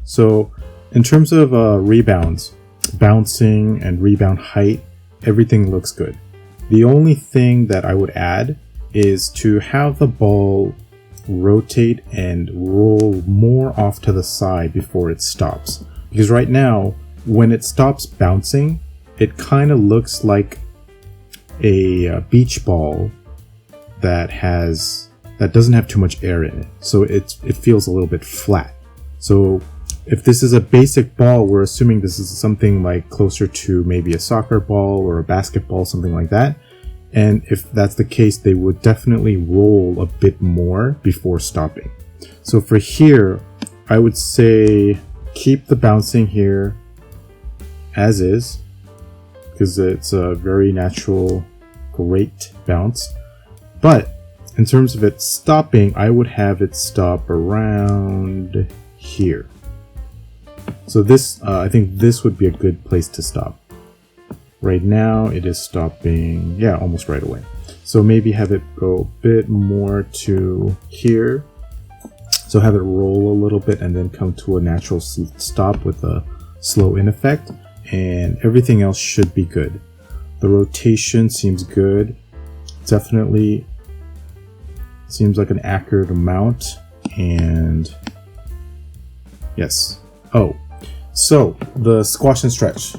So in terms of rebounds, bouncing and rebound height, everything looks good. The only thing that I would add is to have the ball rotate and roll more off to the side before it stops. Because right now, when it stops bouncing, it kind of looks like a beach ball that doesn't have too much air in it. So it feels a little bit flat. So if this is a basic ball, we're assuming this is something like closer to maybe a soccer ball or a basketball, something like that. And if that's the case, they would definitely roll a bit more before stopping. So for here, I would say keep the bouncing here as is, because it's a very natural, great bounce. But in terms of it stopping, I would have it stop around here. So this, I think this would be a good place to stop. Right now it is stopping, almost right away. So maybe have it go a bit more to here. So have it roll a little bit and then come to a natural stop with a slow in effect, and everything else should be good. The rotation seems good. Definitely seems like an accurate amount, and yes. Oh, so the squash and stretch.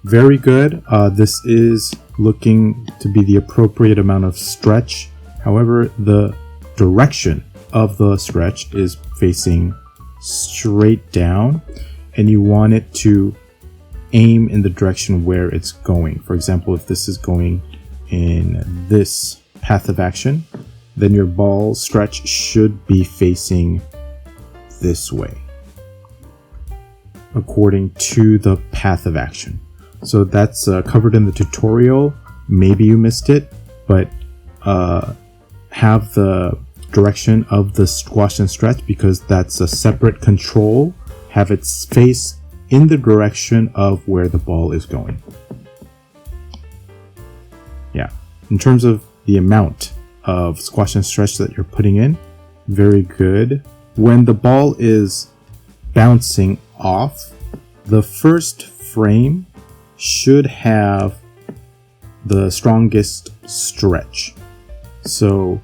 Very good. This is looking to be the appropriate amount of stretch. However, the direction of the stretch is facing straight down, and you want it to aim in the direction where it's going. For example, if this is going in this path of action, then your ball stretch should be facing this way, according to the path of action. So that's covered in the tutorial. Maybe you missed it, but have the direction of the squash and stretch, because that's a separate control. Have it face in the direction of where the ball is going. Yeah, in terms of the amount of squash and stretch that you're putting in, very good. When the ball is bouncing off, the first frame should have the strongest stretch. So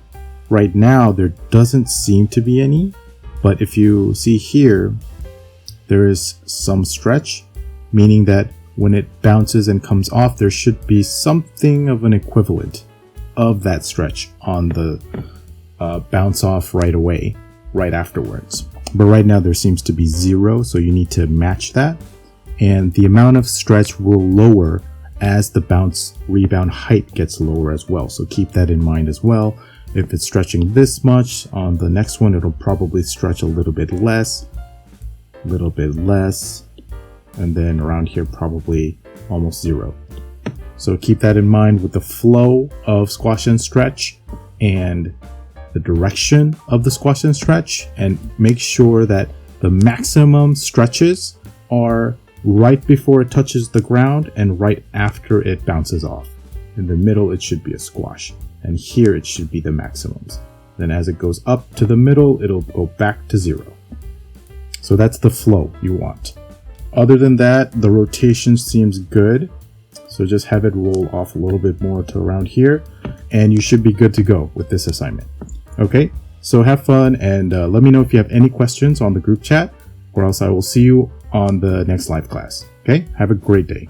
right now there doesn't seem to be any, but if you see here, there is some stretch, meaning that when it bounces and comes off, there should be something of an equivalent of that stretch on the bounce off right away, right afterwards. But right now there seems to be zero, so you need to match that. And the amount of stretch will lower as the bounce rebound height gets lower as well. So keep that in mind as well. If it's stretching this much, on the next one it'll probably stretch a little bit less, and then around here probably almost zero. So keep that in mind with the flow of squash and stretch and the direction of the squash and stretch, and make sure that the maximum stretches are right before it touches the ground and right after it bounces off. In the middle it should be a squash, and here it should be the maximums. Then as it goes up to the middle, it'll go back to zero. So that's the flow you want. Other than that, the rotation seems good. So just have it roll off a little bit more to around here, and you should be good to go with this assignment. Okay, so have fun, and let me know if you have any questions on the group chat, or else I will see you on the next live class. Okay, have a great day.